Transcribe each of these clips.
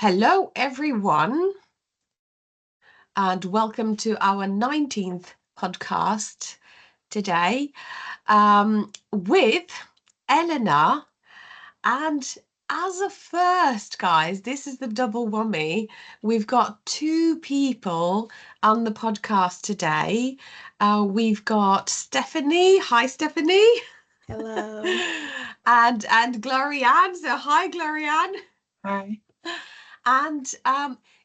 Hello, everyone, and welcome to our 19th podcast today with Eleanor. And as a first, guys, this is the double whammy. We've got two people on the podcast today. We've got Stephanie. Hi, Stephanie. Hello. And Glorianne. So, hi, Glorianne. Hi. And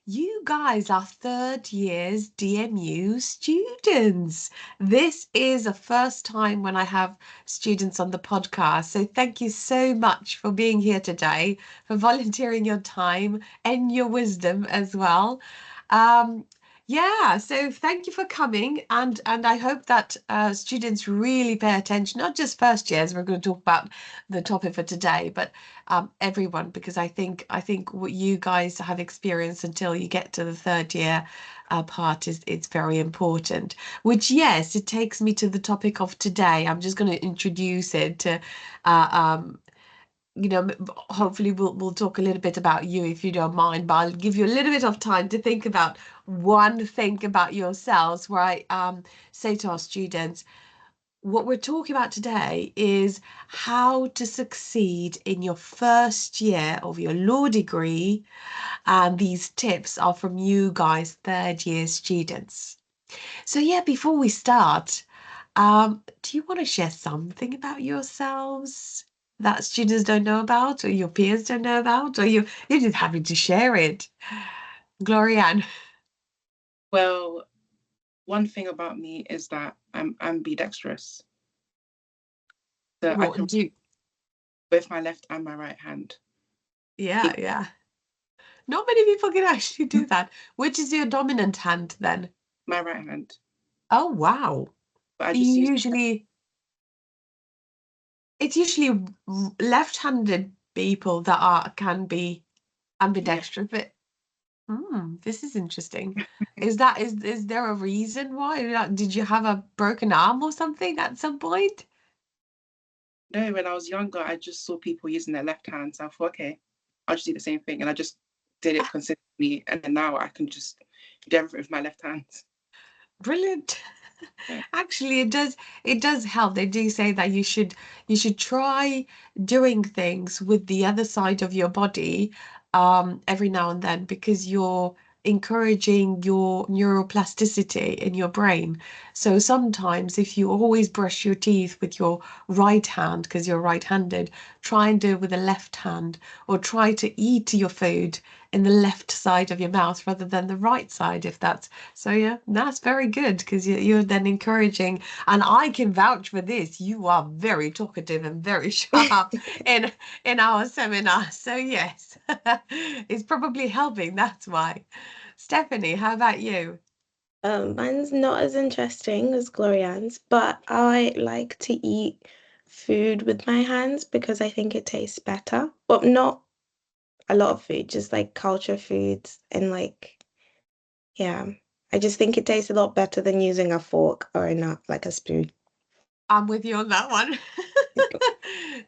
you guys are third years DMU students. This is a first time when I have students on the podcast. So thank you so much for being here today, for volunteering your time and your wisdom as well. Yeah, so thank you for coming, and I hope that students really pay attention, not just first years. We're going to talk about the topic for today, but everyone, because I think what you guys have experienced until you get to the third year part is it's very important. Which, yes, it takes me to the topic of today. I'm just going to introduce it to hopefully we'll talk a little bit about you if you don't mind, but I'll give you a little bit of time to think about one thing about yourselves where I say to our students, what we're talking about today is how to succeed in your first year of your law degree. And these tips are from you guys, third year students. So yeah, before we start, do you want to share something about yourselves that students don't know about, or your peers don't know about, or you're just happy to share it? Glorianne. Well, one thing about me is that I'm ambidextrous. So I What can do you, both my left and my right hand. yeah. Not many people can actually do that. Which is your dominant hand then? My right hand. Oh, wow. But I You just use usually, it's usually left-handed people that can be yeah. ambidextrous, but this is interesting. Is there a reason why? Like, did you have a broken arm or something at some point? No, when I was younger, I just saw people using their left hand. So I thought, okay, I'll just do the same thing. And I just did it consistently. And then now I can just do everything with my left hand. Brilliant. Yeah. Actually, it does help. They do say that you should try doing things with the other side of your body every now and then, because you're encouraging your neuroplasticity in your brain. So sometimes if you always brush your teeth with your right hand because you're right-handed, try and do it with the left hand, or try to eat your food in the left side of your mouth rather than the right side, if that's so. Yeah, that's very good, because you're then encouraging, and I can vouch for this. You are very talkative and very sharp in our seminar. So yes, it's probably helping. That's why. Stephanie, how about you? Mine's not as interesting as Glorianne's, but I like to eat food with my hands because I think it tastes better. Well, not a lot of food, just like culture foods and yeah. I just think it tastes a lot better than using a fork or a spoon. I'm with you on that one.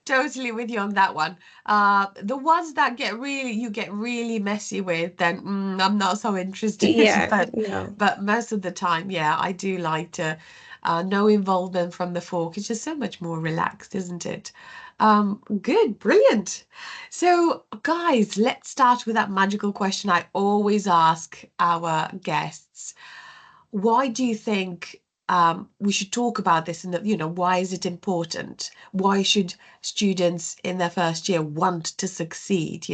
Totally with you on that one. The ones that you get really messy with, then I'm not so interested. Yeah, But no. most of the time, yeah, I do like to no involvement from the fork. It's just so much more relaxed, isn't it? Good, brilliant. So, guys, let's start with that magical question I always ask our guests. Why do you think we should talk about this? And why is it important? Why should students in their first year want to succeed?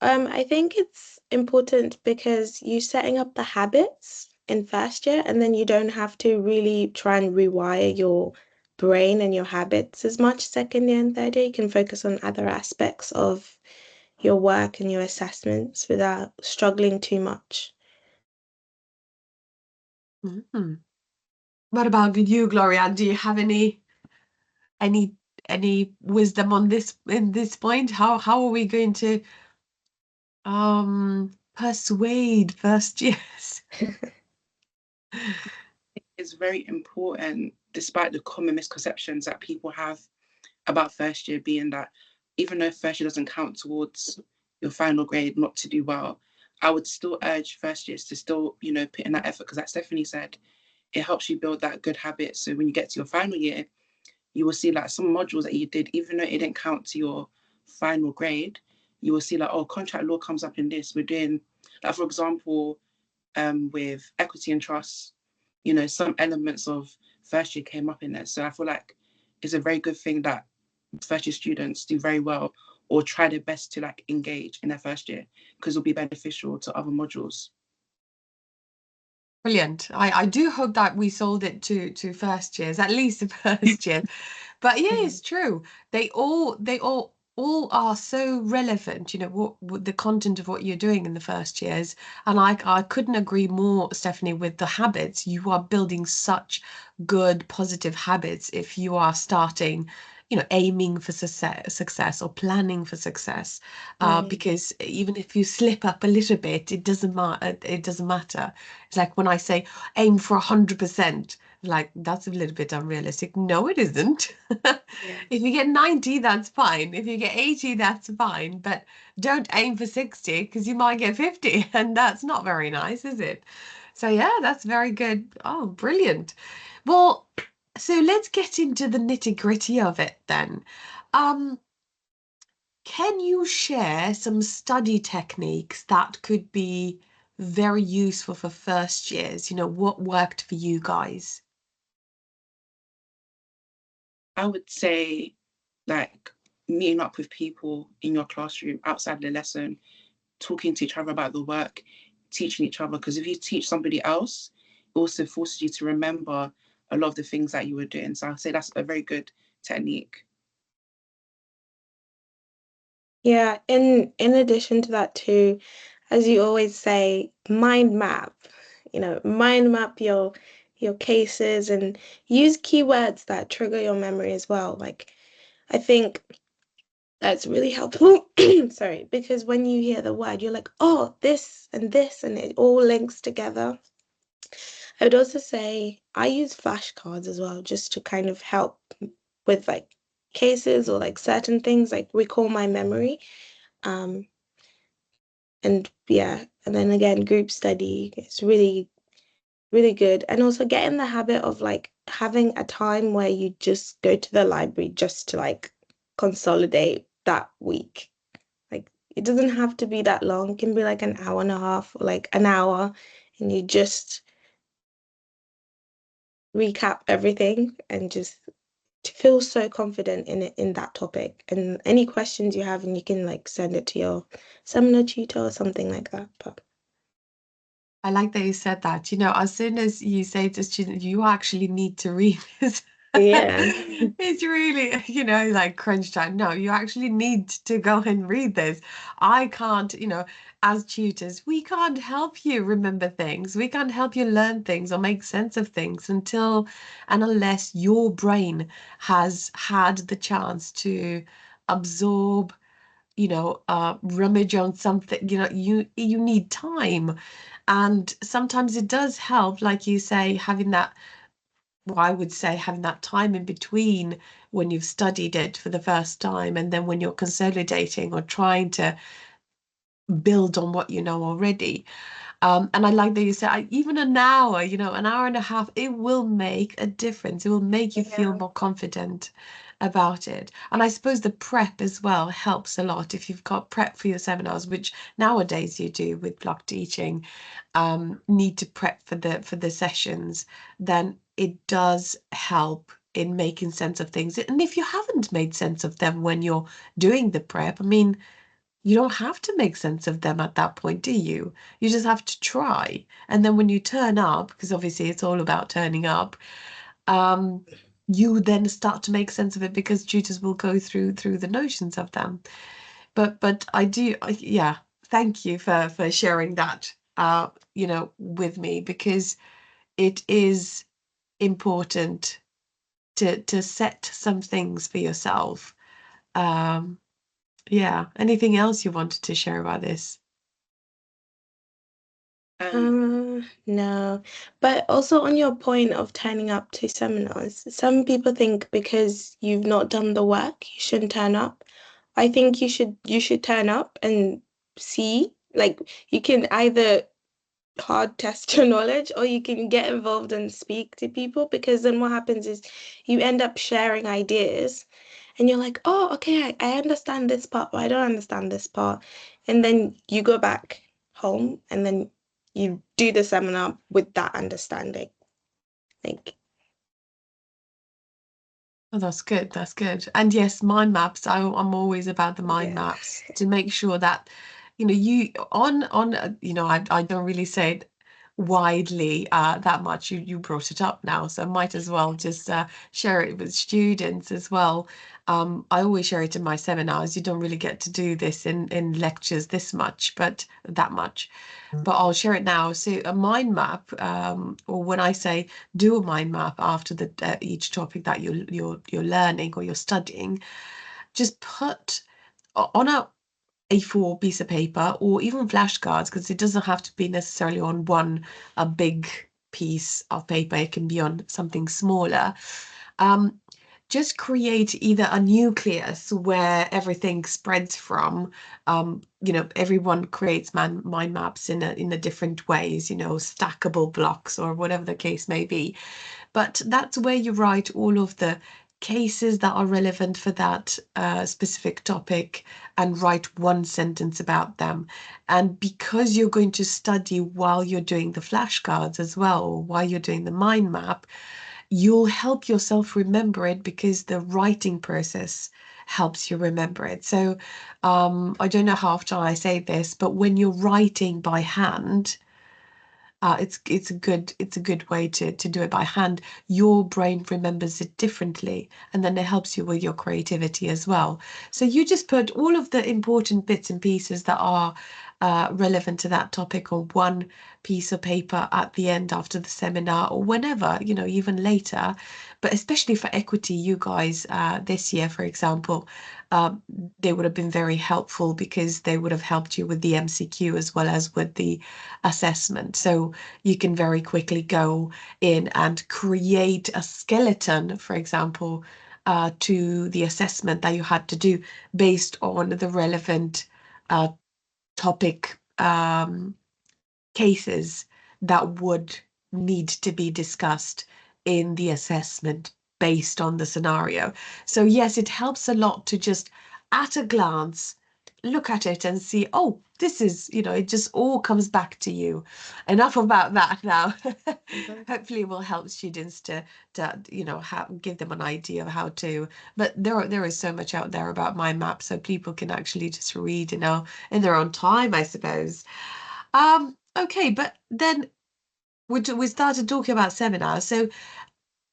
I think it's important because you're setting up the habits in first year, and then you don't have to really try and rewire your brain and your habits as much second year and third year. You can focus on other aspects of your work and your assessments without struggling too much. Mhm. What about you, Gloria? Do you have any any wisdom on this in this point? How are we going to persuade first years? It's very important, despite the common misconceptions that people have about first year, being that even though first year doesn't count towards your final grade not to do well, I would still urge first years to still, put in that effort, because like Stephanie said, it helps you build that good habit. So when you get to your final year, you will see like some modules that you did, even though it didn't count to your final grade, you will see like, oh, contract law comes up in this. We're doing, like, for example, with equity and trust, some elements of first year came up in there. So I feel like it's a very good thing that first year students do very well or try their best to like engage in their first year, because it'll be beneficial to other modules. Brilliant. I do hope that we sold it to first years, at least the first year. But yeah, Yeah. it's true. They all are so relevant, what the content of what you're doing in the first years. And I couldn't agree more, Stephanie, with the habits. You are building such good, positive habits if you are starting, aiming for success or planning for success. Mm. Because even if you slip up a little bit, it doesn't matter. It doesn't matter. It's like when I say aim for 100%. Like, that's a little bit unrealistic. No, it isn't. Yeah. If you get 90, that's fine. If you get 80, that's fine. But don't aim for 60 because you might get 50, and that's not very nice, is it? So, yeah, that's very good. Oh, brilliant. Well, so let's get into the nitty-gritty of it then. Um, can you share some study techniques that could be very useful for first years? What worked for you guys? I would say, like, meeting up with people in your classroom outside the lesson, talking to each other about the work, teaching each other. Because if you teach somebody else, it also forces you to remember a lot of the things that you were doing. So I'd say that's a very good technique. Yeah, in addition to that too, as you always say, mind map. Mind map your cases and use keywords that trigger your memory as well. Like, I think that's really helpful. Sorry, because when you hear the word, you're like, oh, this, and it all links together. I would also say I use flashcards as well, just to kind of help with like cases or like certain things, like recall my memory. Um, and yeah, and then again, group study is really, really good. And also get in the habit of like having a time where you just go to the library just to like consolidate that week. Like it doesn't have to be that long. It can be like an hour and a half or like an hour, and you just recap everything and just to feel so confident in it, in that topic. And any questions you have, and you can like send it to your seminar tutor or something like that. But I like that you said that. As soon as you say to students, you actually need to read this, yeah. it's really, like crunch time. No, you actually need to go and read this. I can't, as tutors, we can't help you remember things. We can't help you learn things or make sense of things until and unless your brain has had the chance to absorb, rummage on something. You need time. And sometimes it does help, like you say, having that, well, I would say having that time in between when you've studied it for the first time and then when you're consolidating or trying to build on what you know already. And I like that you said even an hour, an hour and a half, it will make a difference. It will make you feel Yeah. more confident about it. And I suppose the prep as well helps a lot if you've got prep for your seminars, which nowadays you do with block teaching, need to prep for the sessions, then it does help in making sense of things. And if you haven't made sense of them when you're doing the prep, I mean, you don't have to make sense of them at that point, do you? You just have to try. And then when you turn up, because obviously it's all about turning up, um, you then start to make sense of it because tutors will go through the notions of them. But yeah, thank you for sharing that, with me, because it is important to set some things for yourself. Um, yeah. Anything else you wanted to share about this? Um, No. But also on your point of turning up to seminars, some people think because you've not done the work, you shouldn't turn up. I think you should turn up and see. Like you can either hard test your knowledge or you can get involved and speak to people, because then what happens is you end up sharing ideas and you're like, oh, okay, I understand this part, but I don't understand this part. And then you go back home and then you do the seminar with that understanding. Like, Oh, that's good. That's good. And yes, mind maps. I'm always about the mind yeah. maps to make sure that, you on I don't really say it widely that much. You brought it up now, so I might as well just share it with students as well. I always share it in my seminars. You don't really get to do this in lectures this much, but that much. But I'll share it now. So a mind map, or when I say do a mind map after the each topic that you're learning or you're studying, just put on A4 piece of paper or even flashcards, because it doesn't have to be necessarily on a big piece of paper. It can be on something smaller. Um, just create either a nucleus where everything spreads from. Everyone creates mind maps in a different ways, stackable blocks or whatever the case may be. But that's where you write all of the cases that are relevant for that specific topic and write one sentence about them. And because you're going to study while you're doing the flashcards as well, or while you're doing the mind map, you'll help yourself remember it because the writing process helps you remember it. So I don't know how often I say this, but when you're writing by hand, it's a good way to do it by hand. Your brain remembers it differently, and then it helps you with your creativity as well. So you just put all of the important bits and pieces that are relevant to that topic on one piece of paper at the end after the seminar or whenever, even later. But especially for equity, you guys this year, for example, um, they would have been very helpful because they would have helped you with the MCQ as well as with the assessment. So you can very quickly go in and create a skeleton, for example, to the assessment that you had to do based on the relevant topic cases that would need to be discussed in the assessment based on the scenario. So, yes, it helps a lot to just at a glance look at it and see, oh, this is, it just all comes back to you. Enough about that now. Mhm. Hopefully, it will help students to give them an idea of how to. But there is so much out there about mind map, so people can actually just read, in their own time, I suppose. Okay, but then we started talking about seminars. So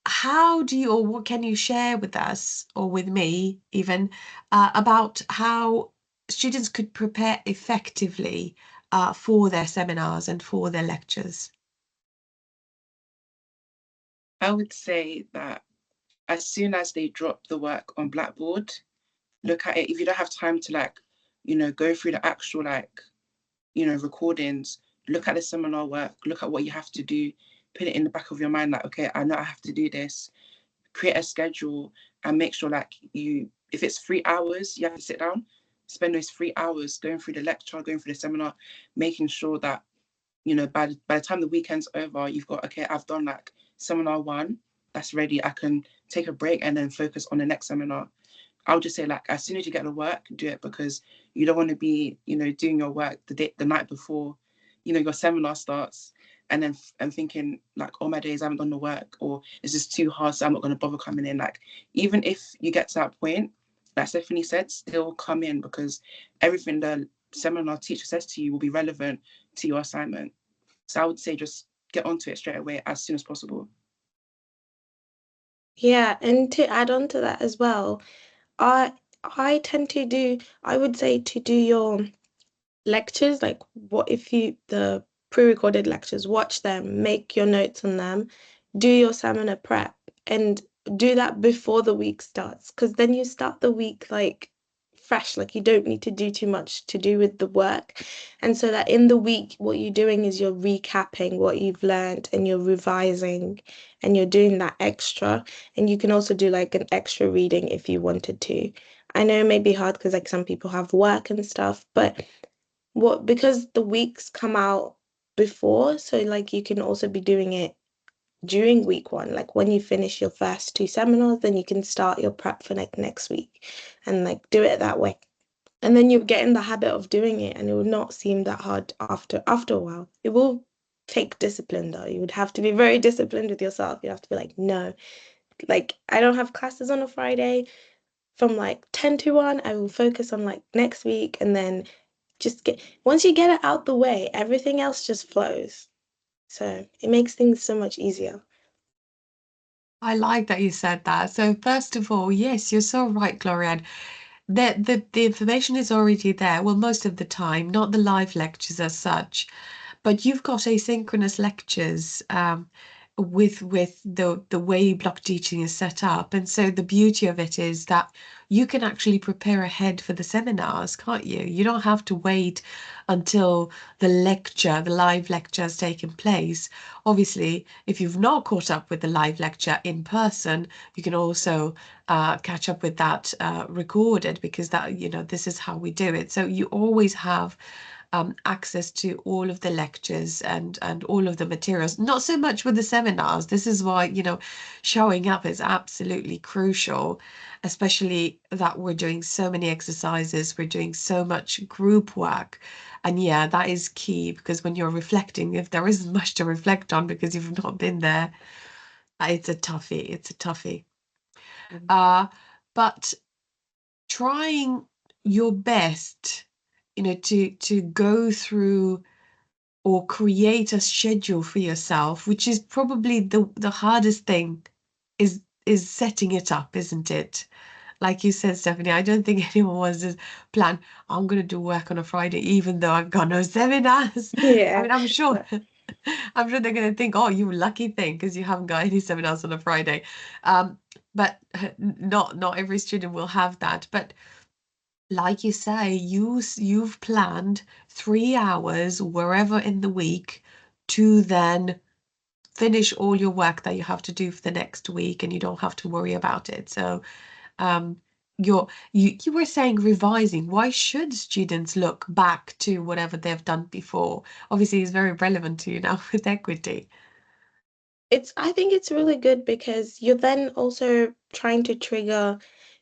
how do you, or what can you share with us, or with me even, about how students could prepare effectively for their seminars and for their lectures? I would say that as soon as they drop the work on Blackboard, look at it. If you don't have time to go through the actual recordings, look at the seminar work, look at what you have to do, put it in the back of your mind, like, okay, I know I have to do this. Create a schedule and make sure if it's 3 hours, you have to sit down, spend those 3 hours going through the lecture, going through the seminar, making sure that, by the time the weekend's over, you've got, okay, I've done seminar one, that's ready. I can take a break and then focus on the next seminar. I'll just say as soon as you get the work, do it, because you don't want to be, doing your work the night before, your seminar starts, and then and thinking oh, my days I haven't done the work, or it's just too hard, so I'm not going to bother coming in. Even if you get to that point, like Stephanie said, still come in, because everything the seminar teacher says to you will be relevant to your assignment. So I would say just get onto it straight away as soon as possible. Yeah, and to add on to that as well, I I tend to do, I would say to do your lectures, like what if you the pre-recorded lectures, watch them, make your notes on them, do your seminar prep, and do that before the week starts, because then you start the week like fresh, like you don't need to do too much to do with the work. And so that in the week, what you're doing is you're recapping what you've learned and you're revising and you're doing that extra. And you can also do like an extra reading if you wanted to. I know it may be hard because like some people have work and stuff, but What, because the weeks come out before, so like you can also be doing it during week one. Like when you finish your first two seminars, then you can start your prep for like next week and like do it that way. And then you get in the habit of doing it and it will not seem that hard after a while. It will take discipline though. You would have to be very disciplined with yourself. You have to be like, no, like I don't have classes on a Friday from like 10 to 1. I will focus on like next week and then just get once you get it out the way, everything else just flows. So it makes things so much easier. I like that you said that. So first of all, yes, you're so right, Glorianne. The information is already there. Well, most of the time, not the live lectures as such, but you've got asynchronous lectures with the way block teaching is set up. And so the beauty of it is that you can actually prepare ahead for the seminars, can't you? You don't have to wait until the live lecture has taken place. Obviously, if you've not caught up with the live lecture in person, you can also catch up with that recorded, because that, this is how we do it. So you always have access to all of the lectures and all of the materials. Not so much with the seminars. This is why, showing up is absolutely crucial, especially that we're doing so many exercises, we're doing so much group work. And yeah, that is key, because when you're reflecting, if there isn't much to reflect on because you've not been there, it's a toughie. It's a toughie. Mm. But trying your best, to go through or create a schedule for yourself, which is probably the hardest thing, is setting it up, isn't it? Like you said, Stephanie, I don't think anyone wants to plan, I'm going to do work on a Friday, even though I've got no seminars. I Yeah. mean, I'm sure, But I'm sure they're going to think, oh, you lucky thing, because you haven't got any seminars on a Friday. But not every student will have that. But like you say, you've planned 3 hours wherever in the week to then finish all your work that you have to do for the next week, and you don't have to worry about it. So um, you were saying revising. Why should students look back to whatever they've done before? Obviously, it's very relevant to you now with equity. I think it's really good because you're then also trying to trigger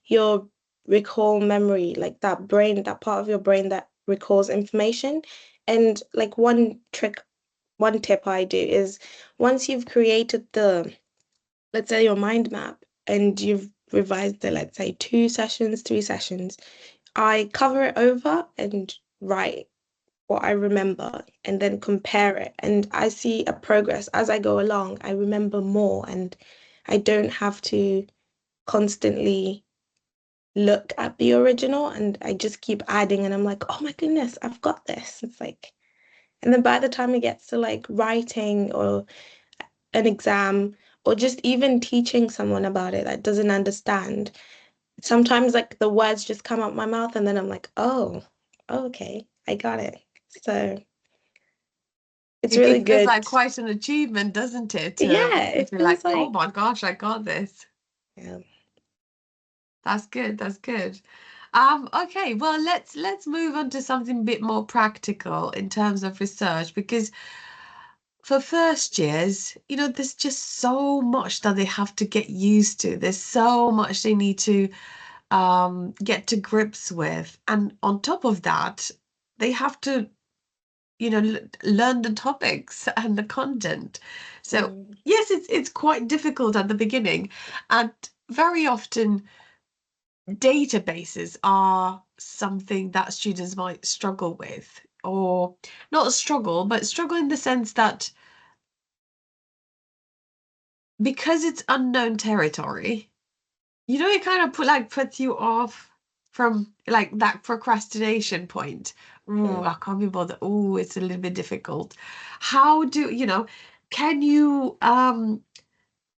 your recall memory, like that part of your brain that recalls information. And like one tip I do is once you've created let's say your mind map and you've revised it, let's say 2 sessions, 3 sessions, I cover it over and write what I remember and then compare it. And I see a progress as I go along. I remember more and I don't have to constantly look at the original and I just keep adding and I'm like, oh my goodness, I've got this. It's like, and then by the time it gets to like writing or an exam or just even teaching someone about it that doesn't understand, sometimes like the words just come out my mouth and then I'm like, oh, okay, I got it. So it's really It feels good. like quite an achievement, doesn't it? Yeah, To it be like, feels oh like, my gosh, I got this. yeah. That's good. That's good. Okay, well, let's move on to something a bit more practical in terms of research, because for first years, there's just so much that they have to get used to. There's so much they need to get to grips with, and on top of that, they have to, learn the topics and the content. So Mm. yes, it's quite difficult at the beginning, and very often databases are something that students might struggle with, or not struggle, but struggle in the sense that because it's unknown territory, it kind of puts you off from like that procrastination point. Ooh, Mm. I can't be bothered. Oh, it's a little bit difficult. How do can you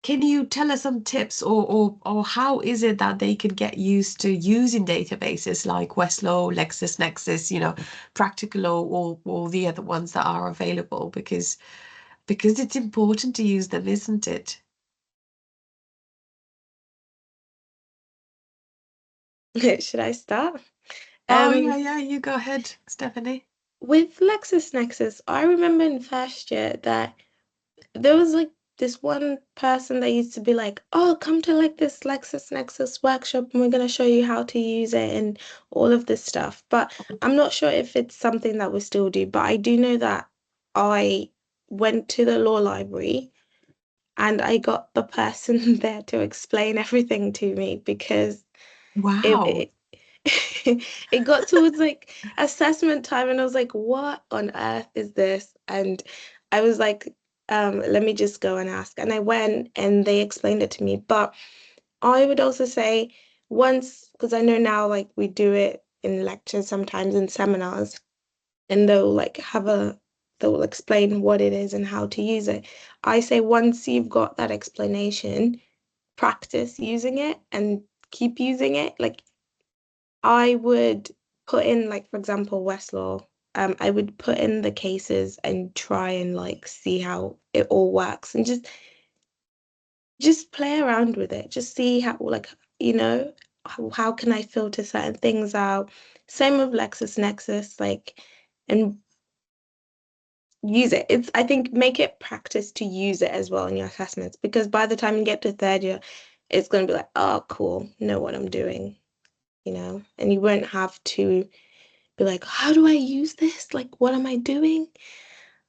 can you tell us some tips, or how is it that they could get used to using databases like Westlaw, LexisNexis, Practical, or the other ones that are available, because it's important to use them, isn't it? Should I start? Oh yeah, Um, yeah, you go ahead, Stephanie. with LexisNexis, I remember in first year that there was like this one person that used to be like, "Oh, come to like this LexisNexis workshop and we're gonna show you how to use it and all of this stuff." But I'm not sure if it's something that we still do, but I do know that I went to the law library and I got the person there to explain everything to me because it, Wow. it it got towards like assessment time and I was like, what on earth is this? And I was like, let me just go and ask. And I went and they explained it to me. But I would also say once, because I know now like we do it in lectures sometimes in seminars, and they'll explain what it is and how to use it. I say once you've got that explanation, practice using it and keep using it. Like I would put in, like, for example, Westlaw. I would put in the cases and try and like see how it all works and just play around with it. Just see how like, how can I filter certain things out. Same with LexisNexis, like, and use it. It's I think make it practice to use it as well in your assessments because by the time you get to third year, it's gonna be like, oh cool, know what I'm doing, and you won't have to be like, how do I use this? Like, what am I doing?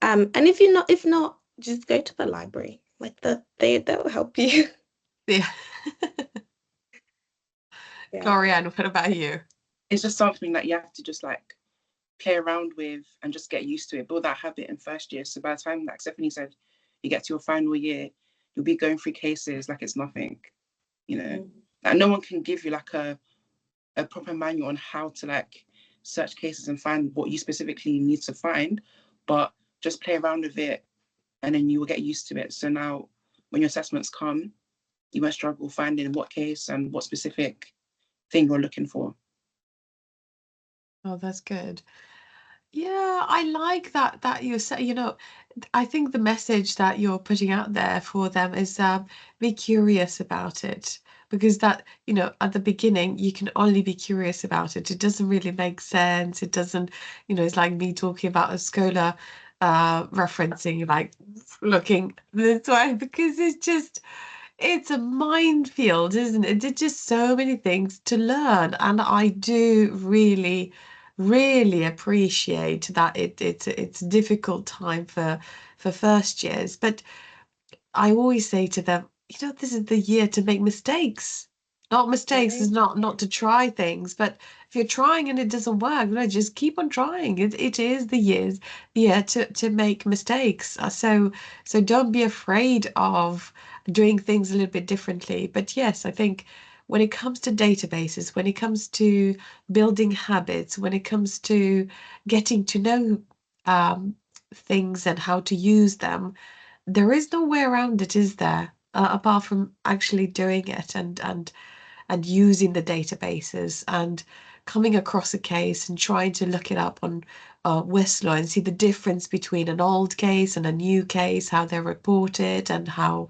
And if not, just go to the library. Like they'll help you. Yeah. Yeah. Glorianne, what about you? It's just something that you have to just like play around with and just get used to it, build that habit in first year. So by the time, like Stephanie said, you get to your final year, you'll be going through cases like it's nothing, you know. Mm. Like no one can give you like a proper manual on how to like search cases and find what you specifically need to find, but just play around with it and then you will get used to it. So now when your assessments come, you won't struggle finding what case and what specific thing you're looking for. Oh, that's good. Yeah, I like that you say, I think the message that you're putting out there for them is be curious about it because that, at the beginning you can only be curious about it. It doesn't really make sense. It doesn't, it's like me talking about a scholar referencing like looking this way because it's a minefield, isn't it? There's just so many things to learn, and I do really, really appreciate that it's a difficult time for first years. But I always say to them, this is the year to make mistakes. Not mistakes is Right. not to try things, but if you're trying and it doesn't work, no, just keep on trying. It is the year to make mistakes. So don't be afraid of doing things a little bit differently. But yes, I think when it comes to databases, when it comes to building habits, when it comes to getting to know things and how to use them, there is no way around it, is there? Apart from actually doing it and using the databases and coming across a case and trying to look it up on Westlaw and see the difference between an old case and a new case, how they're reported and how,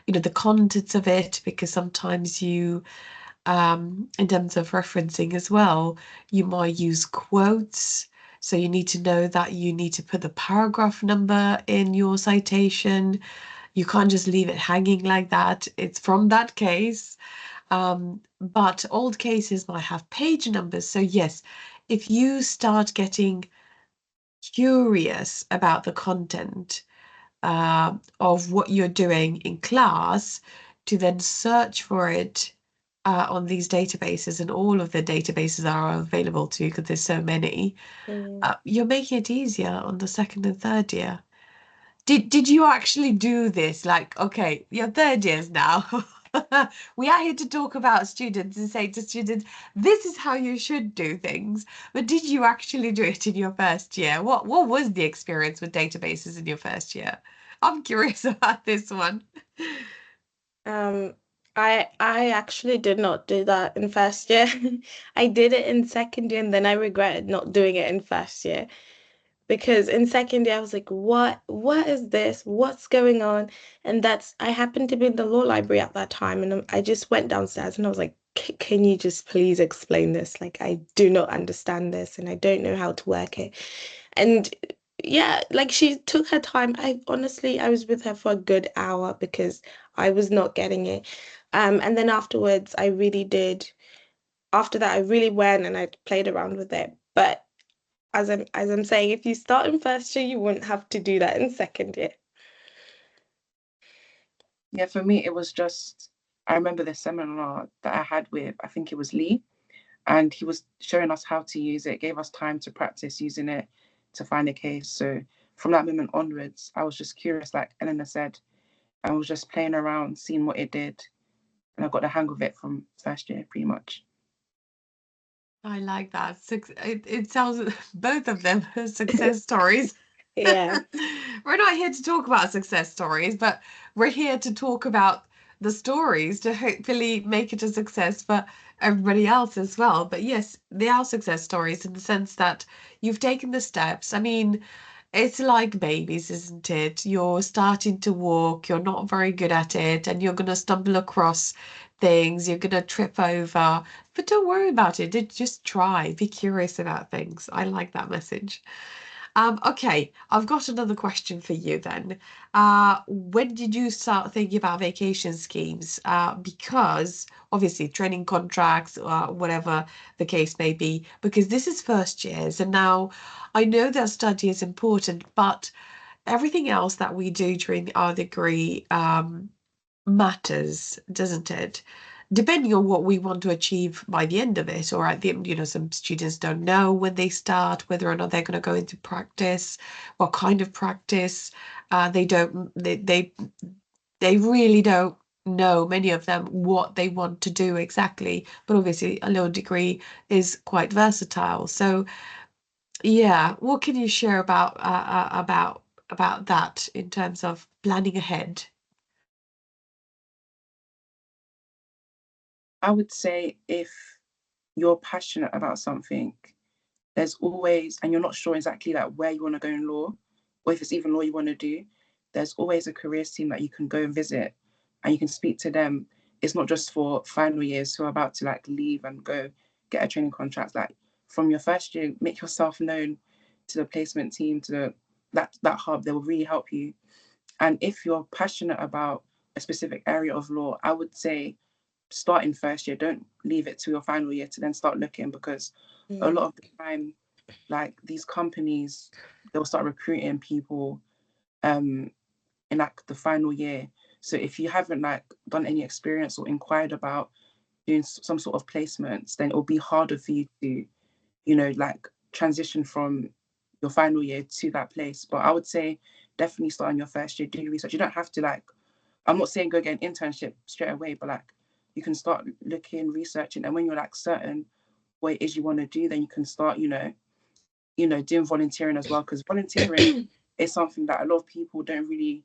the contents of it, because sometimes in terms of referencing as well, you might use quotes. So you need to know that you need to put the paragraph number in your citation. You can't just leave it hanging like that. It's from that case. But old cases might have page numbers. So yes, if you start getting curious about the content of what you're doing in class, to then search for it on these databases, and all of the databases are available to you because there's so many, Mm. you're making it easier on the second and third year. Did you actually do this? Like, okay, you're third years now. We are here to talk about students and say to students, this is how you should do things. But did you actually do it in your first year? What was the experience with databases in your first year? I'm curious about this one. Um, I actually did not do that in first year. I did it in second year and then I regretted not doing it in first year. Because in second year I was like, what is this? What's going on? And I happened to be in the law library at that time, and I just went downstairs and I was like, Can you just please explain this? Like, I do not understand this, and I don't know how to work it." And yeah, like she took her time. I was with her for a good hour because I was not getting it. And then afterwards, I really did. After that, I really went and I played around with it. But as I'm saying, if you start in first year, you wouldn't have to do that in second year. Yeah, for me, it was just, I remember the seminar that I had with, I think it was Lee, and he was showing us how to use it, gave us time to practice using it to find a case. So from that moment onwards, I was just curious, like Eleanor said, I was just playing around, seeing what it did, and I got the hang of it from first year, pretty much. I like that. It sounds both of them are success stories. Yeah. We're not here to talk about success stories, but we're here to talk about the stories to hopefully make it a success for everybody else as well. But yes, they are success stories in the sense that you've taken the steps. I mean, it's like babies, isn't it? You're starting to walk, you're not very good at it, and you're going to stumble across things, you're going to trip over. But don't worry about it. Just try. Be curious about things. I like that message. Okay, I've got another question for you then. When did you start thinking about vacation schemes? Because obviously training contracts, whatever the case may be, because this is first years, and now I know that study is important, but everything else that we do during our degree, matters, doesn't it? Depending on what we want to achieve by the end of it, or at the end, some students don't know when they start whether or not they're going to go into practice, what kind of practice. They don't, they really don't know, many of them, what they want to do exactly. But obviously, a law degree is quite versatile. So, yeah, what can you share about that in terms of planning ahead? I would say if you're passionate about something, there's always, and you're not sure exactly like where you want to go in law, or if it's even law you want to do, there's always a careers team that you can go and visit and you can speak to them. It's not just for final years who are about to like leave and go get a training contract. Like from your first year, make yourself known to the placement team, to that hub. They will really help you. And if you're passionate about a specific area of law, I would say start in first year. Don't leave it to your final year to then start looking, because a lot Mm. of the time, like these companies, they'll start recruiting people um in like the final year. So if you haven't like done any experience or inquired about doing some sort of placements, then it'll be harder for you to, like transition from your final year to that place. But I would say definitely start on your first year, do your research. You don't have to like, I'm not saying go get an internship straight away, but like you can start looking, researching, and when you're like certain what it is you want to do, then you can start, doing volunteering as well. Because volunteering is something that a lot of people don't really,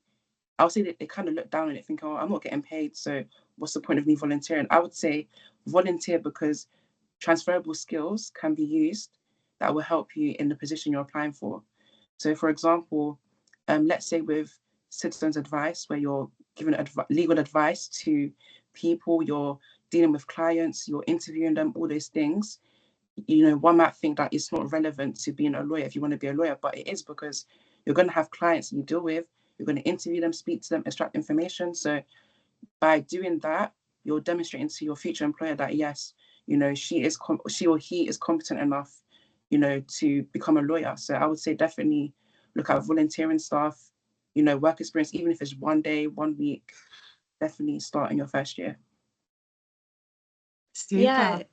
I would say that they kind of look down on it, think, oh, I'm not getting paid, so what's the point of me volunteering? I would say volunteer because transferable skills can be used that will help you in the position you're applying for. So, for example, let's say with citizens' advice, where you're giving legal advice to people, you're dealing with clients, you're interviewing them, all those things. One might think that it's not relevant to being a lawyer if you want to be a lawyer, but it is, because you're going to have clients you deal with, you're going to interview them, speak to them, extract information. So by doing that, you're demonstrating to your future employer that yes, she or he is competent enough, to become a lawyer. So I would say definitely look at volunteering stuff, work experience, even if it's one day, 1 week, definitely start in your first year. Yeah, Super.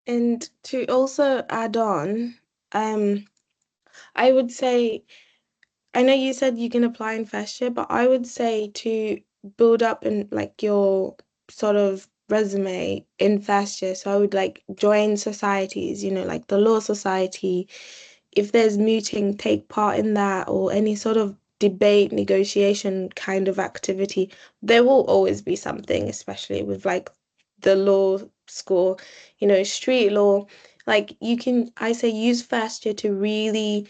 and to also add on, um, I would say I know you said you can apply in first year, but I would say to build up in like your sort of resume in first year. So I would like join societies, like the law society. If there's mooting, take part in that or any sort of debate, negotiation kind of activity. There will always be something, especially with like the law school, street law. Like I say use first year to really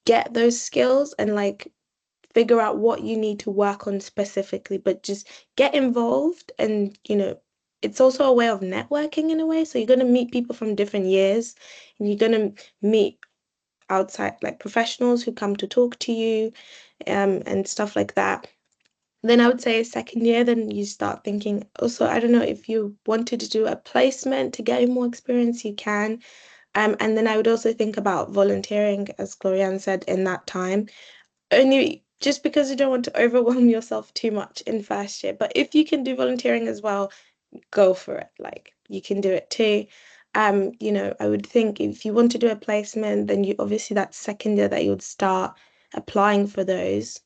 get those skills and like figure out what you need to work on specifically, but just get involved and, it's also a way of networking in a way. So you're going to meet people from different years, and you're going to meet outside like professionals who come to talk to you, and stuff like that. Then I would say second year, then you start thinking, also, I don't know if you wanted to do a placement to get more experience, you can. And then I would also think about volunteering, as Glorianne said, in that time. Only just because you don't want to overwhelm yourself too much in first year. But if you can do volunteering as well, go for it. Like you can do it too. I would think if you want to do a placement, then you obviously that second year that you would start applying for those.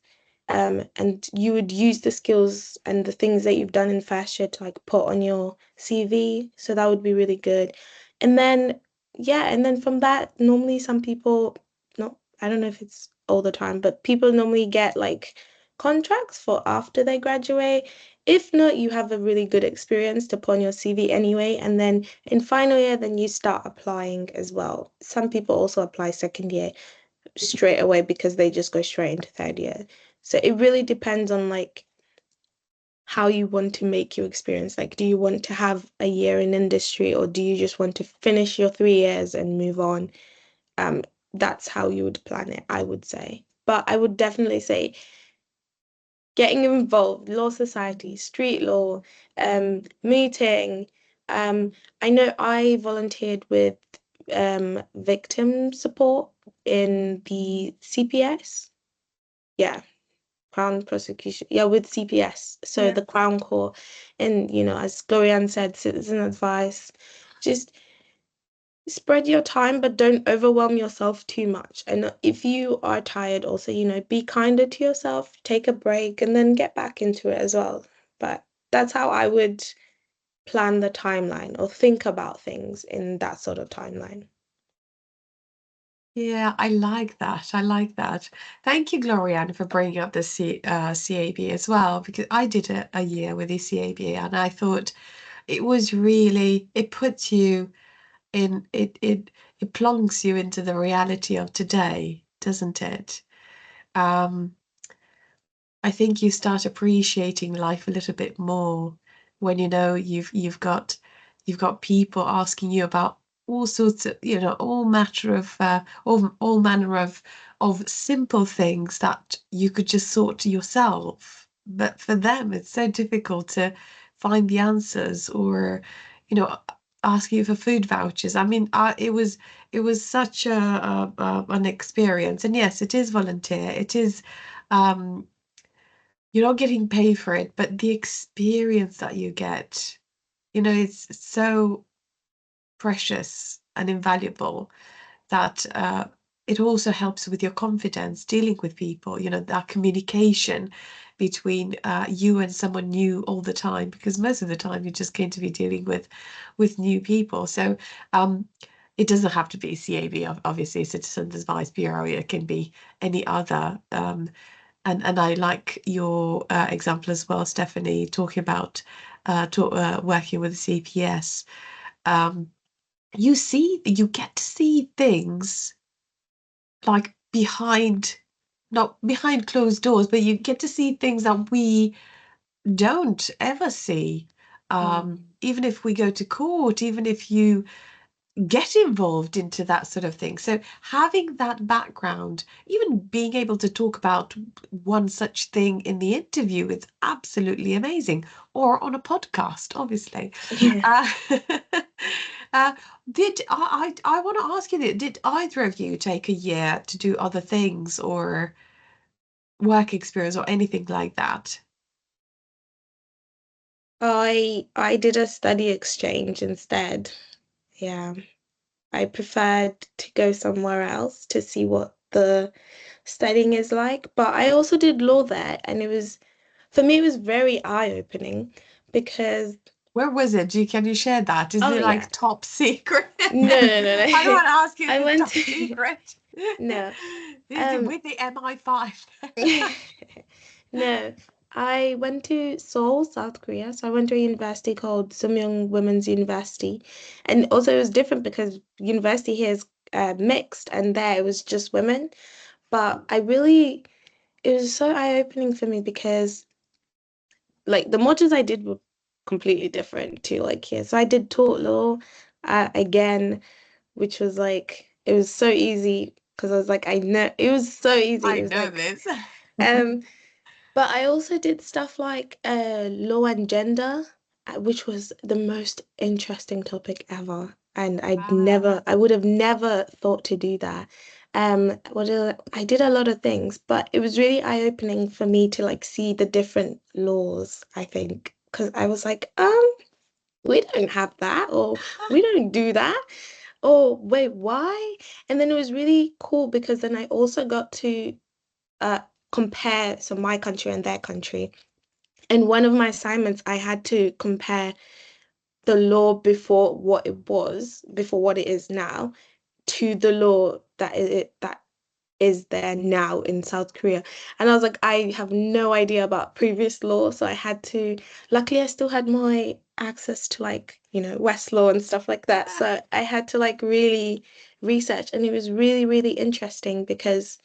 And you would use the skills and the things that you've done in first year to like put on your CV. So that would be really good. And then, yeah, and then from that, normally some people, not, I don't know if it's all the time, but people normally get like contracts for after they graduate. If not, you have a really good experience to put on your CV anyway. And then in final year, then you start applying as well. Some people also apply second year straight away because they just go straight into third year. So it really depends on like how you want to make your experience. Like, do you want to have a year in industry, or do you just want to finish your 3 years and move on? Um, that's how you would plan it, I would say. But I would definitely say getting involved, law society, street law, meeting. Um, I know I volunteered with victim support in the CPS. Yeah, Crown Prosecution. Yeah, with CPS. So Yeah. the Crown Court. And, as Glorianne said, citizen advice. Just spread your time, but don't overwhelm yourself too much. And if you are tired, also, be kinder to yourself, take a break, and then get back into it as well. But that's how I would plan the timeline or think about things in that sort of timeline. Yeah, I like that. I like that. Thank you, Glorianne, for bringing up the CAB as well, because I did a year with the CAB and I thought it was really, it puts you in, it plonks you into the reality of today, doesn't it? Um, I think you start appreciating life a little bit more when you know you've got people asking you about all sorts of, all matter of all manner of simple things that you could just sort to yourself. But for them, it's so difficult to find the answers or, you know, ask you for food vouchers. I mean, it was such an experience. And yes, it is volunteer. It is um you're not getting paid for it, but the experience that you get, it's so precious and invaluable that it also helps with your confidence dealing with people, that communication between you and someone new all the time, because most of the time you're just going to be dealing with new people. So it doesn't have to be CAB, obviously, Citizens Advice Bureau. It can be any other. And I like your example as well, Stephanie, talking about working with the CPS. Um, you get to see things like not behind closed doors, but you get to see things that we don't ever see. Mm. Even if we go to court, even if you get involved into that sort of thing. So having that background, even being able to talk about one such thing in the interview is absolutely amazing, or on a podcast, obviously. Yeah. Uh, uh, did I want to ask you that, did either of you take a year to do other things or work experience or anything like that? I did a study exchange instead. Yeah. I preferred to go somewhere else to see what the studying is like. But I also did law there, and for me, it was very eye-opening because, Where was it? Can you share that? Is oh it yeah, like top secret? no, no, no, I don't no. want to ask you if I it's went top to, secret. no, Is it um, with the MI5? no, I went to Seoul, South Korea. So I went to a university called Sumyong Women's University, and also it was different because university here is mixed, and there it was just women. But it was so eye-opening for me because like the modules I did were completely different to like here. So I did tort law again, which was like it was so easy because I was like I know it was so easy. I It was know like this. um but I also did stuff like law and gender, which was the most interesting topic ever. And Wow. I would have never thought to do that. I did a lot of things, but it was really eye-opening for me to like see the different laws, I think, because I was like, we don't have that, or we don't do that. Oh, wait, why? And then it was really cool because then I also got to uh compare so my country and their country. And one of my assignments, I had to compare the law before what it is now, to the law that is there now in South Korea. And I was like, I have no idea about previous law, so I had to. Luckily, I still had my access to like Westlaw and stuff like that. So I had to like really research, and it was really really interesting because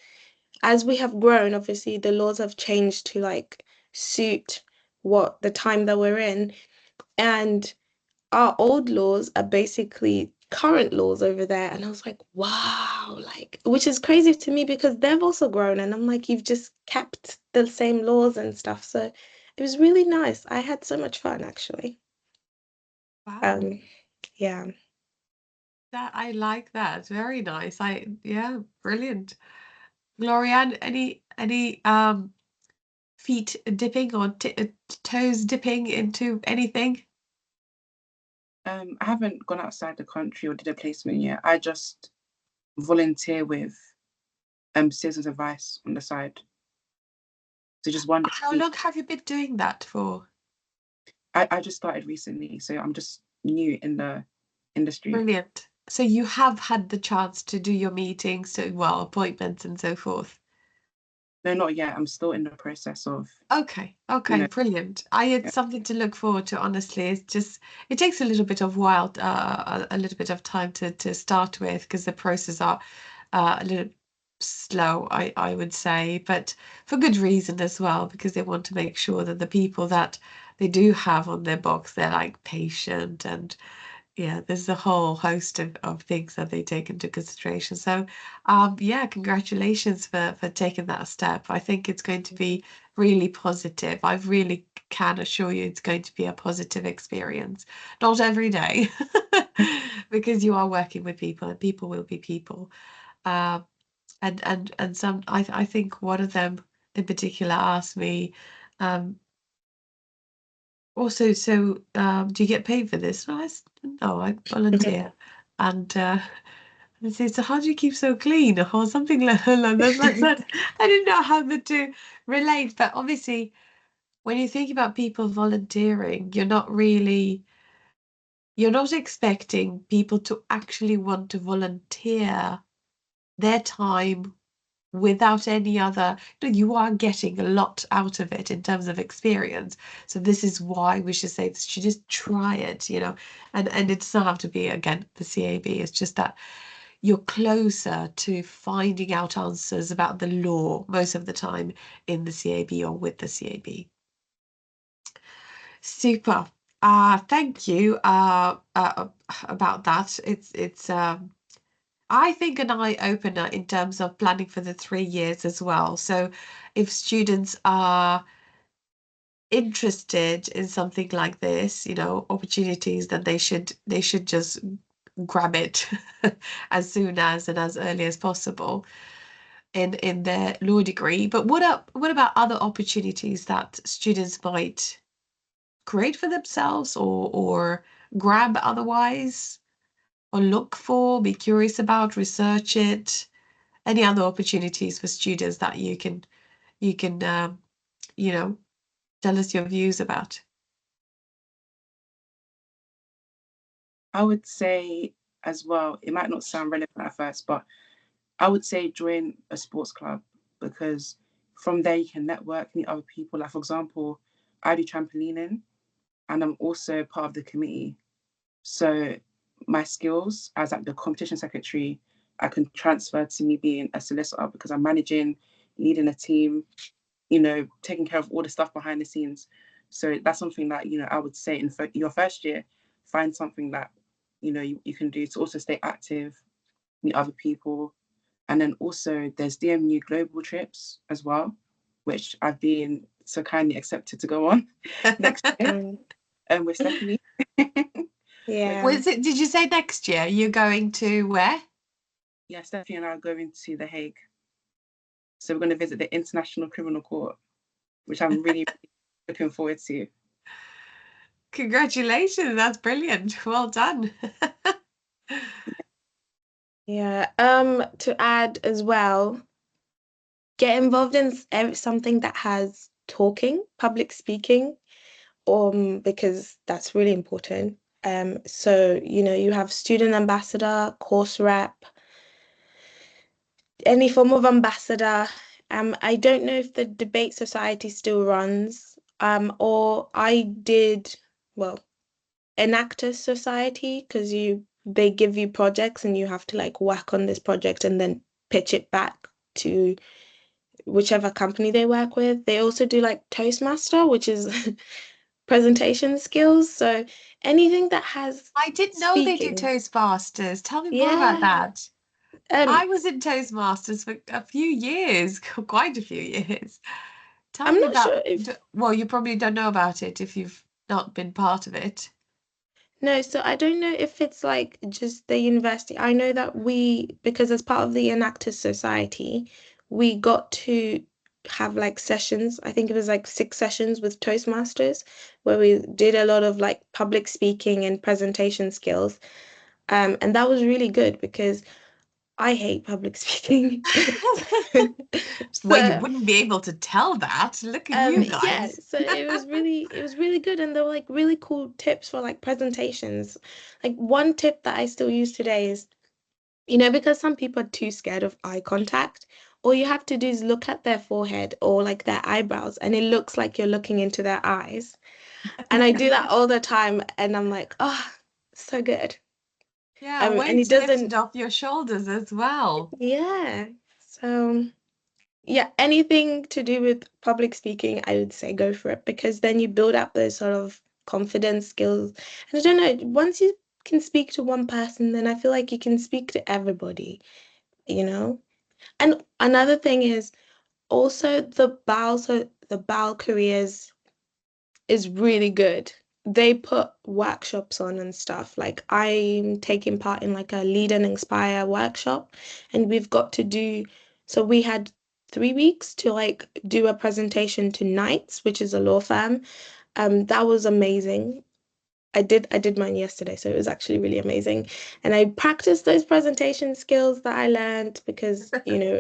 as we have grown, obviously the laws have changed to like suit what the time that we're in. And our old laws are basically current laws over there. And I was like, wow, like, which is crazy to me because they've also grown. And I'm like, you've just kept the same laws and stuff. So it was really nice. I had so much fun actually. Wow. Um, yeah. That I like that. Very nice. Yeah, brilliant. Glorianne, any feet dipping or t toes dipping into anything? I haven't gone outside the country or did a placement yet. I just volunteer with Citizens Advice on the side. So just one How day. long have you been doing that for? I just started recently, so I'm just new in the industry. Brilliant. So you have had the chance to do your meetings, to, well, appointments and so forth. No, not yet. I'm still in the process of, Okay, you okay, know, brilliant. It's something to look forward to, honestly. It's just it takes a little bit of while, a little bit of time to start with because the process are a little slow, I would say, but for good reason as well, because they want to make sure that the people that they do have on their box, they're like patient and yeah, there's a whole host of things that they take into consideration. So, yeah, congratulations for taking that step. I think it's going to be really positive. I really can assure you it's going to be a positive experience. Not every day, because you are working with people and people will be people. Um, and some, I think one of them in particular asked me, um, also, so do you get paid for this? And I said, no, I volunteer. And they say, so how do you keep so clean? Or something like that. I said, I didn't know how the two relate. But obviously, when you think about people volunteering, you're not expecting people to actually want to volunteer their time without any other, you are getting a lot out of it in terms of experience. So this is why we should say this, you just try it, and it doesn't have to be again the CAB. It's just that you're closer to finding out answers about the law most of the time in the CAB or with the CAB. Super. Thank you about that. It's I think an eye opener in terms of planning for the 3 years as well. So if students are interested in something like this, opportunities, then they should just grab it as soon as and as early as possible in their law degree. But what about other opportunities that students might create for themselves or grab otherwise or look for, be curious about, research it? Any other opportunities for students that you can you know tell us your views about? I would say as well, it might not sound relevant at first, but I would say join a sports club because from there you can network, meet other people. Like, for example, I do trampolining and I'm also part of the committee. So my skills as like the competition secretary, I can transfer to me being a solicitor because I'm managing, leading a team, taking care of all the stuff behind the scenes. So that's something that, I would say in your first year, find something that, you can do to also stay active, meet other people. And then also there's DMU global trips as well, which I've been so kindly accepted to go on next year Mm, with Stephanie. yeah. Did you say next year you're going to where? Yeah, Stephanie and I are going to The Hague. So we're going to visit the International Criminal Court, which I'm really, really looking forward to. Congratulations, that's brilliant. Well done. Yeah. To add as well, get involved in something that has talking, public speaking, because that's really important. So, you have student ambassador, course rep, any form of ambassador. I don't know if the debate society still runs, or I did, well, an actors society, because they give you projects and you have to like work on this project and then pitch it back to whichever company they work with. They also do like Toastmaster, which is presentation skills. So anything that has I didn't know they did speaking. Toastmasters. Tell me more about Yeah. that. Um, I was in Toastmasters for a few years, quite a few years. Tell I'm me not about, sure if well, you probably don't know about it if you've not been part of it. No, so I don't know if it's like just the university. I know that because as part of the Enactors Society, we got to have like sessions. I think it was like 6 sessions with Toastmasters, where we did a lot of like public speaking and presentation skills. And that was really good because I hate public speaking. Well, you So wouldn't be able to tell that. Look at you yeah, guys. so it was really good, and there were like really cool tips for like presentations. Like one tip that I still use today is, because some people are too scared of eye contact, all you have to do is look at their forehead or like their eyebrows, and it looks like you're looking into their eyes. And I do that all the time, and I'm like, oh, so good. Yeah, And it weights lifted doesn't, off your shoulders as well. yeah. So. Yeah, anything to do with public speaking, I would say go for it because then you build up those sort of confidence skills. And I don't know, once you can speak to one person, then I feel like you can speak to everybody, you know? And another thing is also the BAL careers is really good. They put workshops on and stuff. Like I'm taking part in like a lead and inspire workshop, and we've got to do, so we had 3 weeks to like do a presentation to Knights, which is a law firm. That was amazing. I did mine yesterday, so it was actually really amazing. And I practiced those presentation skills that I learned because,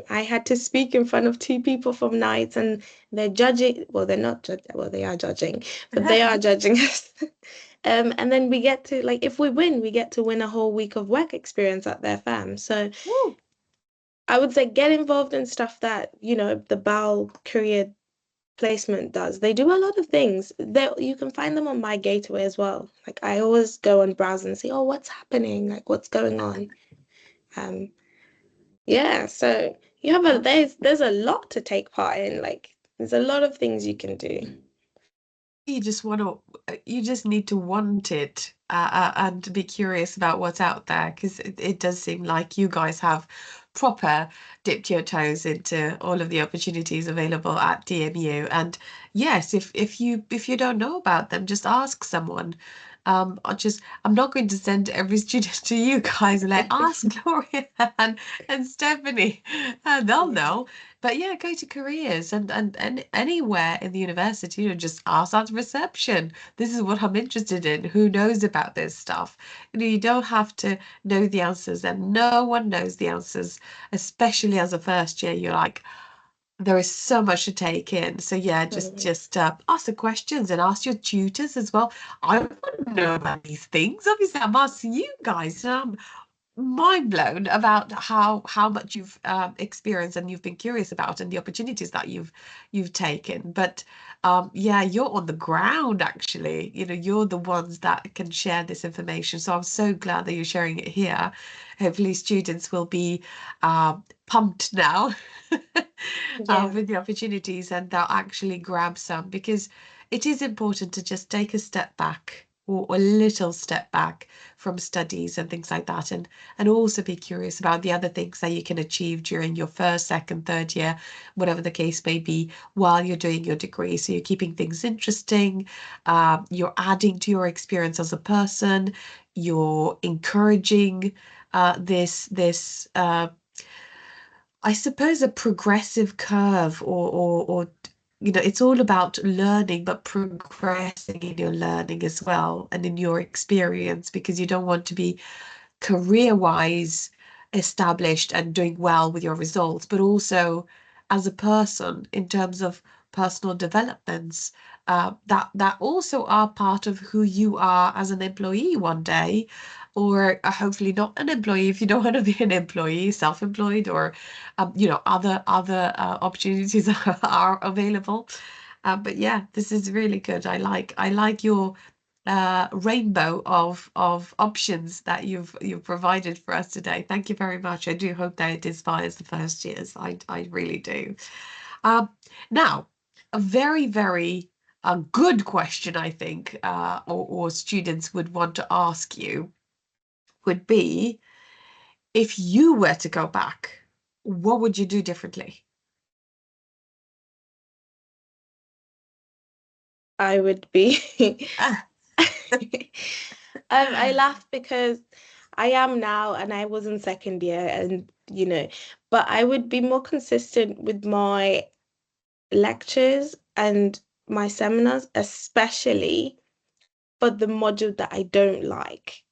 I had to speak in front of 2 people from Knights and they're judging. Well, they're not judging. Well, they are judging, but they are judging us. And then we get to, like, if we win, we get to win a whole week of work experience at their firm. So Woo. I would say get involved in stuff that, the BAL career placement does. They do a lot of things. You can find them on My Gateway as well. Like I always go and browse and see, oh, what's happening? Like what's going on? Um, yeah, so you have a there's a lot to take part in. Like there's a lot of things you can do. You just need to want it and to be curious about what's out there because it does seem like you guys have proper dipped your toes into all of the opportunities available at DMU. And yes, if you don't know about them, just ask someone. I'm not going to send every student to you guys and like ask Gloria and Stephanie, and they'll Yeah. know. But yeah, go to careers and anywhere in the university, just ask at reception. This is what I'm interested in. Who knows about this stuff? You don't have to know the answers, and no one knows the answers, especially as a first year. You're like, there is so much to take in. So yeah, just Mm, just ask the questions and ask your tutors as well. I want to know about these things. Obviously, I'm asking you guys. Mind blown about how much you've experienced and you've been curious about and the opportunities that you've taken. But yeah, you're on the ground actually. You're the ones that can share this information. So I'm so glad that you're sharing it here. Hopefully, students will be pumped now yeah. with the opportunities and they'll actually grab some because it is important to just take a step back, or a little step back from studies and things like that, and also be curious about the other things that you can achieve during your first, second, third year, whatever the case may be, while you're doing your degree. So you're keeping things interesting, you're adding to your experience as a person, you're encouraging this I suppose a progressive curve, or it's all about learning, but progressing in your learning as well and in your experience, because you don't want to be career-wise established and doing well with your results, but also as a person in terms of personal developments, that also are part of who you are as an employee one day, or hopefully not an employee if you don't want to be an employee, self-employed, or other opportunities are available. But yeah, this is really good. I like your rainbow of options that you've provided for us today. Thank you very much. I do hope that it inspires the first years. I really do. Um, Now, a very, very good question, I think, or students would want to ask you would be, if you were to go back, what would you do differently? I would be Ah, I laugh because I am now and I was in second year, and but I would be more consistent with my lectures and my seminars, especially for the module that I don't like.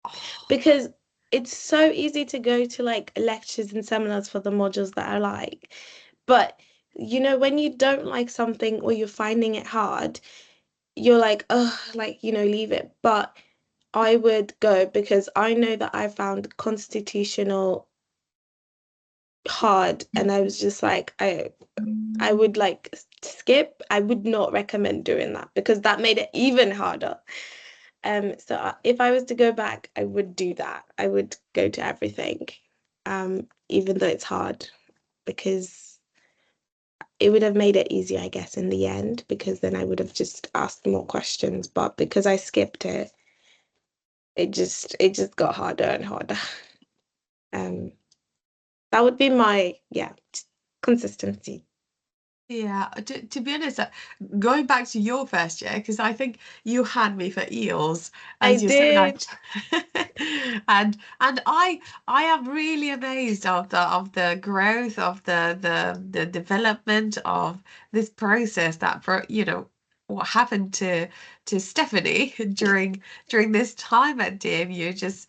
oh, Because it's so easy to go to like lectures and seminars for the modules that I like. But when you don't like something or you're finding it hard, you're like, oh, like, leave it. But I would go because I know that I found constitutional hard, and I was just like, I would like skip. I would not recommend doing that because that made it even harder. So if I was to go back, I would do that. I would go to everything, even though it's hard, because it would have made it easier, I guess, in the end, because then I would have just asked more questions. But because I skipped it, it just got harder and harder. Um, that would be my, yeah, consistency. yeah. To be honest, going back to your first year, because I think you had me for eels I as your seminar, did. and I am really amazed of the growth, of the development of this process that, for what happened to Stephanie during this time at DMU, just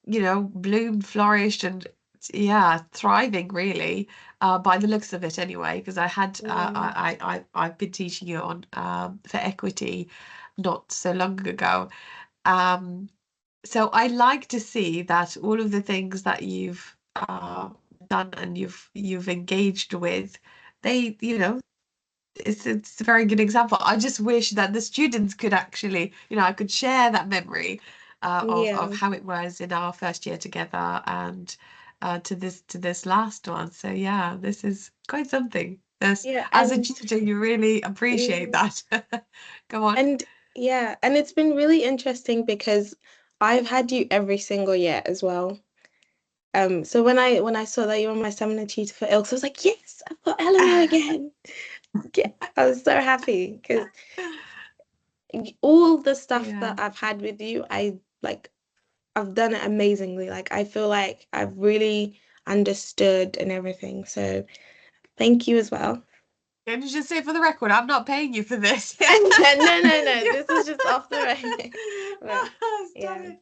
bloomed, flourished, and yeah, thriving really, by the looks of it anyway. Because Yeah, I've been teaching you on for equity not so long ago. Um, so I like to see that all of the things that you've done and you've engaged with, they, it's a very good example. I just wish that the students could actually, I could share that memory of yeah, how it was in our first year together, and to this last one. So yeah, this is quite something. yeah, As a tutor, you really appreciate yeah, that. Go on. and and it's been really interesting because I've had you every single year as well. So when I saw that you were my seminar tutor for ILKS, I was like, yes, I've got Eleanor again. Yeah, I was so happy because all the stuff Yeah. that I've had with you, I've done it amazingly. Like I feel like I've really understood and everything. So thank you as well. Can you just say for the record, I'm not paying you for this. No, no, no. This is just off the record. But Stop yeah. it.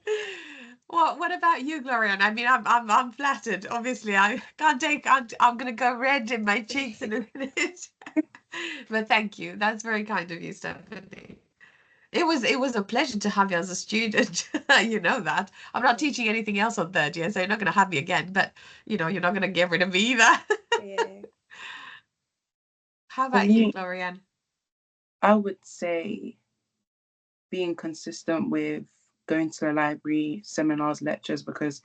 What about you, Glorianne? I mean, I'm flattered. Obviously, I can't take. I'm gonna go red in my cheeks in a minute. But thank you. That's very kind of you, Stephanie. It was a pleasure to have you as a student. You know that. I'm not teaching anything else on third year, so you're not gonna have me again. But you're not gonna get rid of me either. Yeah. How For about you, me, Glorianne? I would say being consistent with going to the library, seminars, lectures, because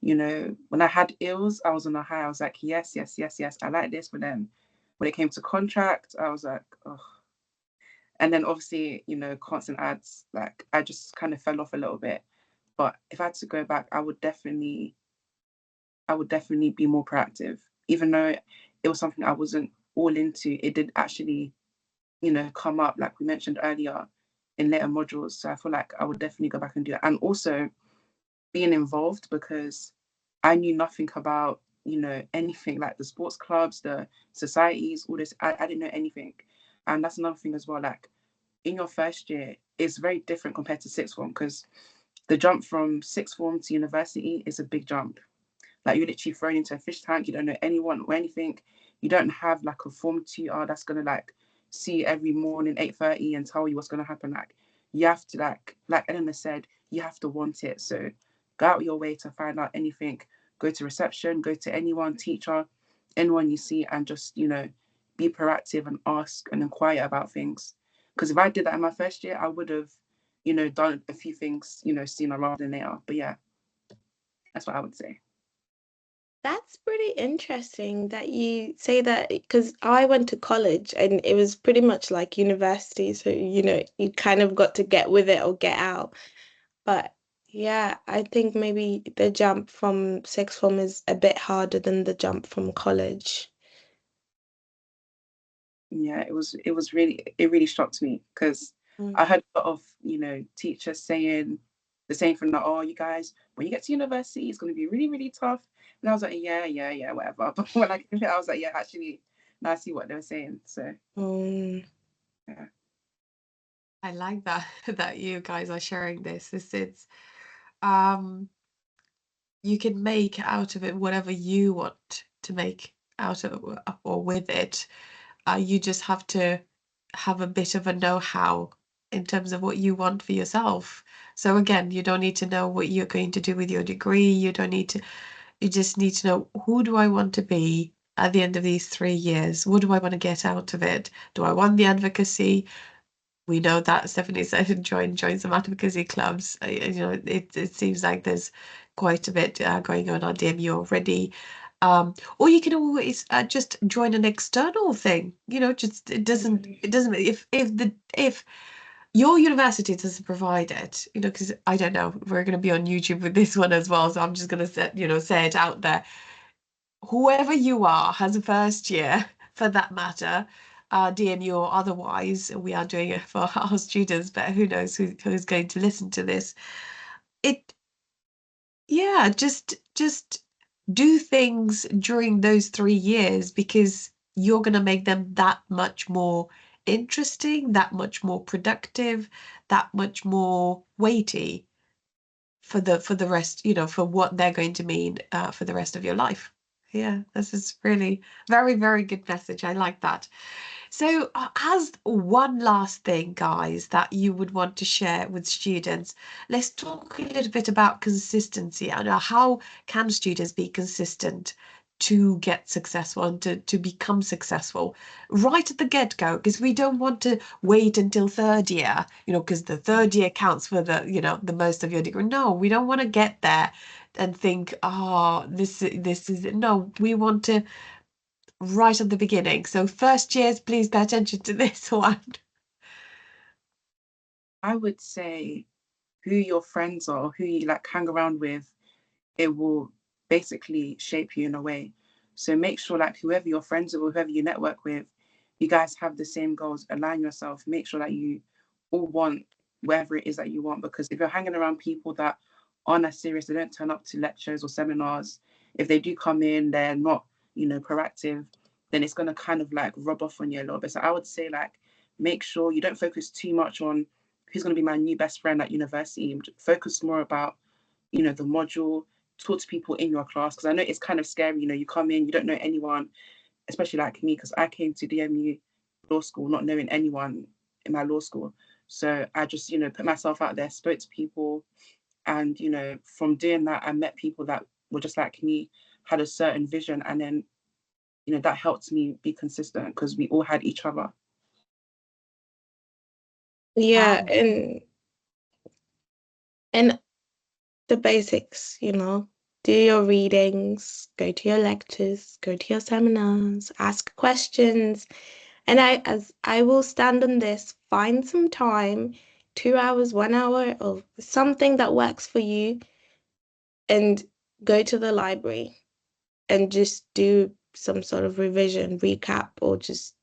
when I had ills, I was on a high. I was like, yes, yes, yes, yes, I like this. But then when it came to contract, I was like, oh. And then obviously, constant ads, like I just kind of fell off a little bit. But if I had to go back, I would definitely be more proactive. Even though it was something I wasn't all into, it did actually, come up, like we mentioned earlier, in later modules. So I feel like I would definitely go back and do it. And also being involved, because I knew nothing about, anything like the sports clubs, the societies, all this. I didn't know anything. And that's another thing as well. Like in your first year, it's very different compared to sixth form, because the jump from sixth form to university is a big jump. Like you're literally thrown into a fish tank. You don't know anyone or anything. You don't have like a form tutor that's gonna like see you every morning 8:30 and tell you what's gonna happen. Like you have to like Eleanor said, you have to want it. So go out your way to find out anything. Go to reception. Go to anyone, teacher, anyone you see, and just be proactive and ask and inquire about things. Because if I did that in my first year, I would have done a few things sooner rather than later. But yeah, that's what I would say. That's pretty interesting that you say that because I went to college and it was pretty much like university. So, you kind of got to get with it or get out. But yeah, I think maybe the jump from sixth form is a bit harder than the jump from college. Yeah, it really shocked me, because Mm. I heard a lot of teachers saying the same thing, that, oh, you guys, when you get to university, it's going to be really, really tough. And I was like, yeah, yeah, yeah, whatever. But when I came here, I was like, yeah, actually, now I see what they were saying. So Um, yeah. I like that that you guys are sharing this. It's um you can make out of it whatever you want to make out of or with it. You just have to have a bit of a know-how in terms of what you want for yourself. So again, you don't need to know what you're going to do with your degree. You don't need to, you just need to know, who do I want to be at the end of these 3 years? What do I want to get out of it? Do I want the advocacy? We know that Stephanie said join some advocacy clubs. It seems like there's quite a bit going on DMU already. Or you can always just join an external thing. Just it doesn't if your university doesn't provide it, because I don't know, we're going to be on YouTube with this one as well, so I'm just going to say it out there. Whoever you are has a first year, for that matter, DMU or otherwise. We are doing it for our students, but who knows who's going to listen to this. It, yeah, just do things during those 3 years, because you're going to make them that much more interesting, that much more productive, that much more weighty for the rest, for what they're going to mean for the rest of your life. Yeah, this is really very, very good message. I like that. So, as one last thing, guys, that you would want to share with students, let's talk a little bit about consistency and how can students be consistent to get successful and to become successful right at the get-go, because we don't want to wait until third year, because the third year counts for the most of your degree. No, we don't want to get there and think, oh, this is no, we want to right at the beginning. So first years, please pay attention to this one. I would say who your friends are, who you like hang around with, it will basically shape you in a way. So make sure like whoever you're friends with or whoever you network with, you guys have the same goals. Align yourself. Make sure that you all want whatever it is that you want. Because if you're hanging around people that aren't as serious, they don't turn up to lectures or seminars. If they do come in, they're not, proactive, then it's gonna kind of like rub off on you a little bit. So I would say like make sure you don't focus too much on who's gonna be my new best friend at university. Focus more about the module, talk to people in your class, because I know it's kind of scary. You come in, you don't know anyone, especially like me, because I came to DMU law school not knowing anyone in my law school. So I just put myself out there, spoke to people, and from doing that, I met people that were just like me, had a certain vision, and then that helped me be consistent because we all had each other. yeah, Wow. and the basics, do your readings, go to your lectures, go to your seminars, ask questions, And I will stand on this, find some time, 2 hours, 1 hour, or something that works for you, and go to the library and just do some sort of revision, recap, or just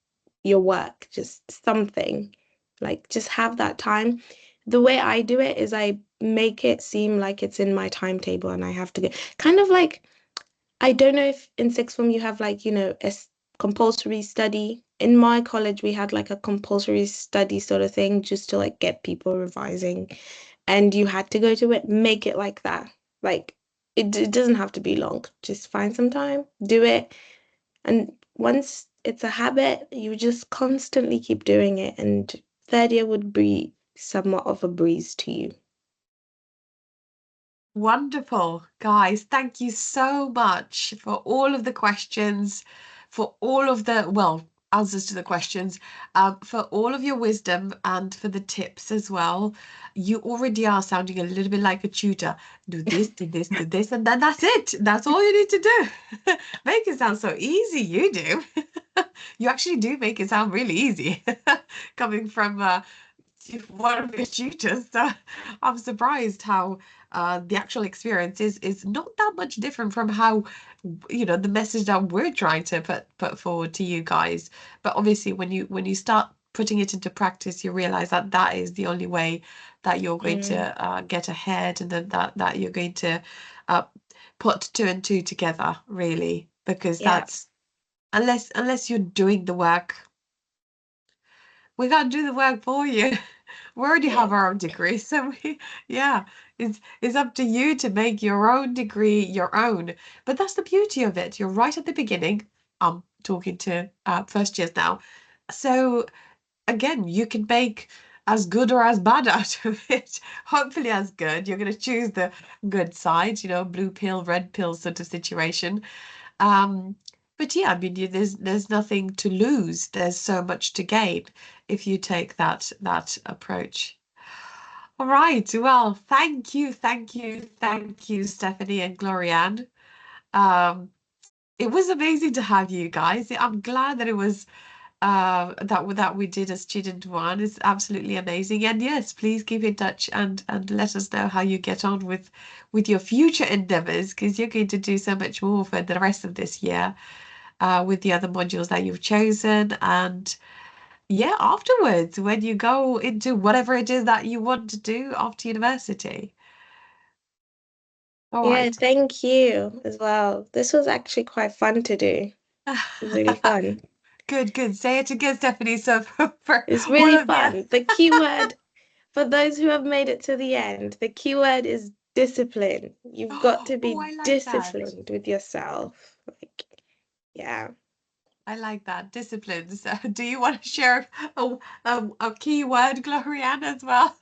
your work, just something. Like, just have that time. The way I do it is I make it seem like it's in my timetable and I have to go. Kind of like, I don't know if in sixth form you have like, compulsory study. In my college, we had like a compulsory study sort of thing just to like get people revising, and you had to go to it. Make it like that. Like, it doesn't have to be long. Just find some time, do it. And once it's a habit, you just constantly keep doing it. And third year would be somewhat of a breeze to you. Wonderful, guys. Thank you so much for all of the questions, for all of the, well, answers to the questions, for all of your wisdom and for the tips as well. You already are sounding a little bit like a tutor. Do this, do this, do this, and then that's it. That's all you need to do. Make it sound so easy, you do. You actually do make it sound really easy, coming from one of your tutors. So I'm surprised how the actual experience is not that much different from how the message that we're trying to put forward to you guys. But obviously, when you start putting it into practice, you realize that that is the only way that you're going to Mm, get ahead, and then that you're going to uh, put two and two together, really, because yeah, that's unless you're doing the work, we can't do the work for you. We already have yeah, our own degree, so yeah, it's up to you to make your own degree your own. But that's the beauty of it. You're right at the beginning. I'm talking to first years now. So again, you can make as good or as bad out of it. Hopefully as good. You're going to choose the good side, blue pill, red pill sort of situation. Um, but yeah, I mean, there's nothing to lose. There's so much to gain if you take that approach. All right. Well, thank you, Stephanie and Glorianne. Um, it was amazing to have you guys. I'm glad that it was that we did a student one. It's absolutely amazing. And yes, please keep in touch and let us know how you get on with your future endeavors, because you're going to do so much more for the rest of this year with the other modules that you've chosen. And yeah, afterwards, when you go into whatever it is that you want to do after university. All yeah. right. Thank you as well. This was actually quite fun to do. It was really fun. Good, good. Say it again, Stephanie. So for It's all really of the fun. The keyword for those who have made it to the end, the keyword is discipline. You've got to oh, be I like that. disciplined with yourself. Like, yeah. I like that. Disciplines. Do you want to share a key word, Glorianne, as well?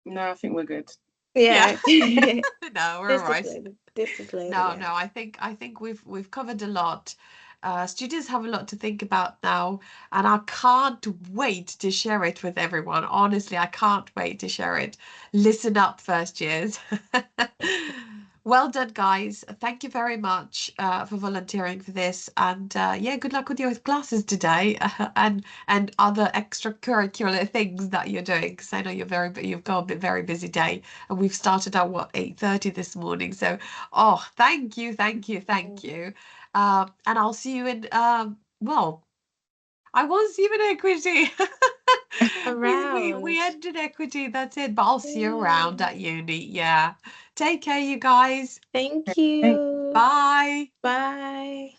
No, I think we're good. Yeah. Yeah. No, we're all right. Discipline. Discipline. No, Yeah. no, I think we've covered a lot. Students have a lot to think about now, and I can't wait to share it with everyone. Honestly, I can't wait to share it. Listen up, first years. Well done, guys. Thank you very much for volunteering for this, and yeah, good luck with your classes today and other extracurricular things that you're doing. Because I know you've got a very busy day, and we've started at what 8:30 this morning. So oh, thank you, thank you, thank you. And I'll see you in, well, I won't see you in equity. We Around. ended equity, that's it. But I'll see you around Yay. at uni. Yeah. Take care, you guys. Thank Thank you. Bye. Bye.